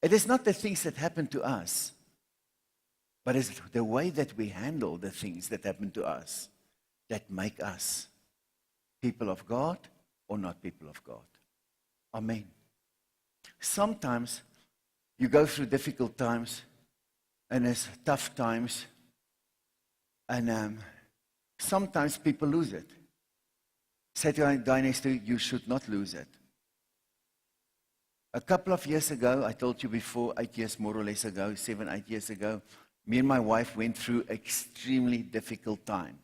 It is not the things that happen to us, but it's the way that we handle the things that happen to us that make us people of God or not people of God. Amen. Sometimes you go through difficult times and it's tough times, and sometimes people lose it. Say to the guy next to you, you should not lose it. A couple of years ago, I told you before, 8 years more or less ago, 7, 8 years ago, me and my wife went through an extremely difficult time,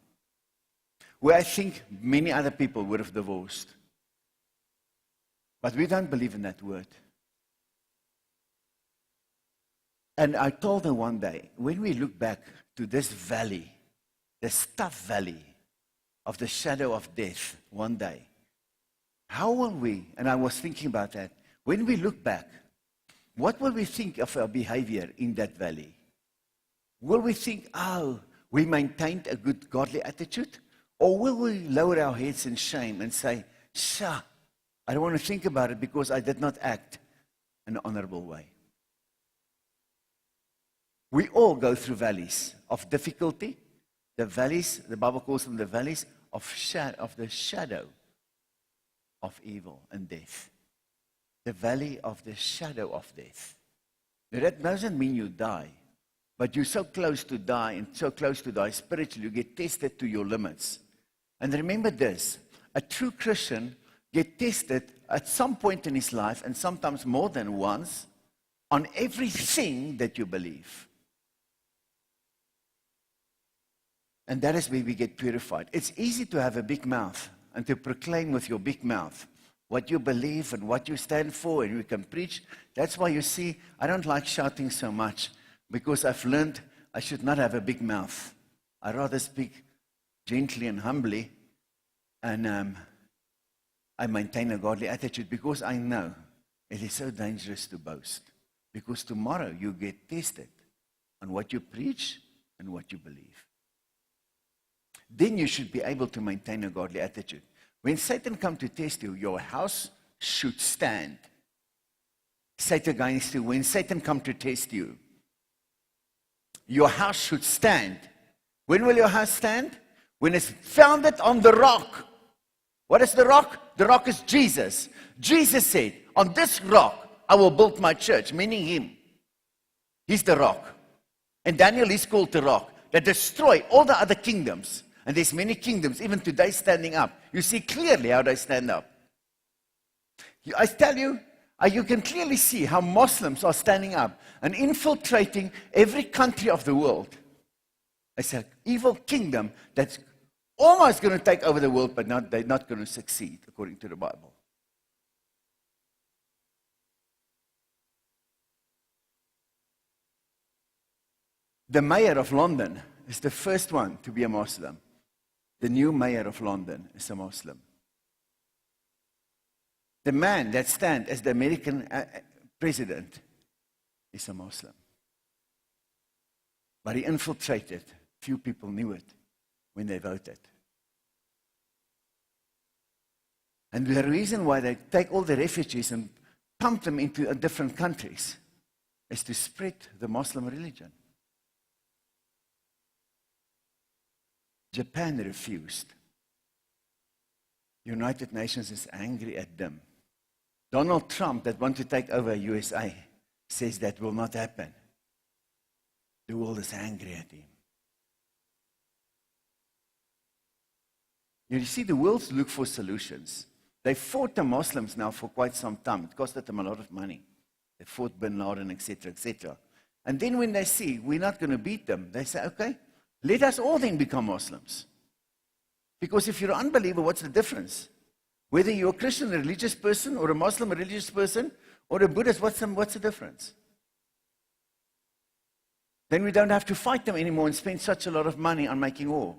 where I think many other people would have divorced. But we don't believe in that word. And I told her one day, when we look back to this valley, this tough valley of the shadow of death one day, how will we, and I was thinking about that, when we look back, what will we think of our behavior in that valley? Will we think, oh, we maintained a good godly attitude? Or will we lower our heads in shame and say, sha, I don't want to think about it because I did not act in an honorable way? We all go through valleys of difficulty. The valleys, the Bible calls them the valleys of the shadow of evil and death. The valley of the shadow of death. Now, that doesn't mean you die, but you're so close to die and so close to die spiritually, you get tested to your limits. And remember this, a true Christian gets tested at some point in his life, and sometimes more than once, on everything that you believe. And that is where we get purified. It's easy to have a big mouth and to proclaim with your big mouth what you believe and what you stand for, and you can preach. That's why you see, I don't like shouting so much, because I've learned I should not have a big mouth. I rather speak gently and humbly, and I maintain a godly attitude, because I know it is so dangerous to boast, because tomorrow you get tested on what you preach and what you believe. Then you should be able to maintain a godly attitude. When Satan comes to test you, your house should stand. Say to guys too, when Satan comes to test you, your house should stand. When will your house stand? When it's founded on the rock. What is the rock? The rock is Jesus. Jesus said, on this rock I will build my church, meaning him. He's the rock. And Daniel is called the rock that destroy all the other kingdoms. And there's many kingdoms, even today, standing up. You see clearly how they stand up. I tell you, you can clearly see how Muslims are standing up and infiltrating every country of the world. It's an evil kingdom that's almost going to take over the world, but they're not going to succeed, according to the Bible. The mayor of London is the first one to be a Muslim. The new mayor of London is a Muslim. The man that stands as the American president is a Muslim. But he infiltrated. Few people knew it when they voted. And the reason why they take all the refugees and pump them into different countries is to spread the Muslim religion. Japan refused. United Nations is angry at them. Donald Trump, that wants to take over USA, says that will not happen. The world is angry at him. You see, the world look for solutions. They fought the Muslims now for quite some time. It costed them a lot of money. They fought Bin Laden, etc., etc. And then when they see we're not going to beat them, they say, okay, let us all then become Muslims. Because if you're an unbeliever, what's the difference? Whether you're a Christian, a religious person, or a Muslim, a religious person, or a Buddhist, what's the difference? Then we don't have to fight them anymore and spend such a lot of money on making war.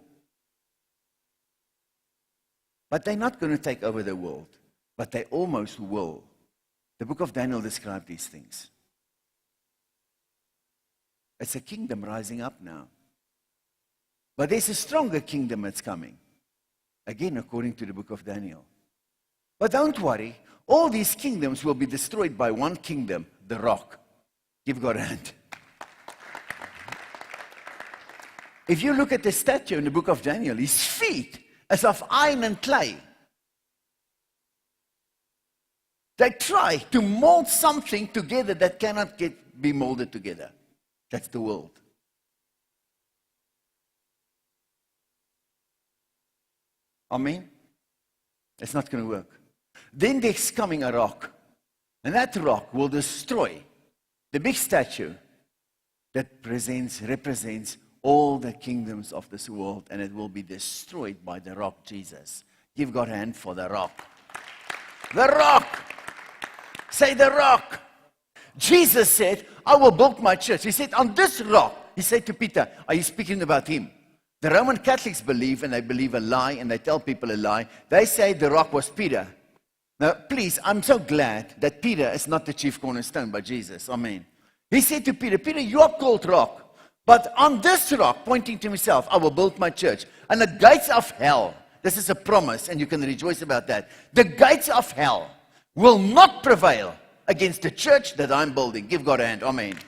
But they're not going to take over the world. But they almost will. The book of Daniel describes these things. It's a kingdom rising up now. But there's a stronger kingdom that's coming. Again, according to the book of Daniel. But don't worry, all these kingdoms will be destroyed by one kingdom, the rock. Give God a hand. If you look at the statue in the book of Daniel, his feet as of iron and clay. They try to mold something together that cannot be molded together. That's the world. Amen? It's not going to work. Then there's coming a rock. And that rock will destroy the big statue that represents all the kingdoms of this world, and it will be destroyed by the rock, Jesus. Give God a hand for the rock. The rock! Say the rock! Jesus said, I will build my church. He said, on this rock. He said to Peter, are you speaking about him? The Roman Catholics believe, and they believe a lie, and they tell people a lie. They say the rock was Peter. Now, please, I'm so glad that Peter is not the chief cornerstone, but Jesus. Amen. He said to Peter, Peter, you are called rock. But on this rock, pointing to himself, I will build my church. And the gates of hell, this is a promise, and you can rejoice about that. The gates of hell will not prevail against the church that I'm building. Give God a hand. Amen.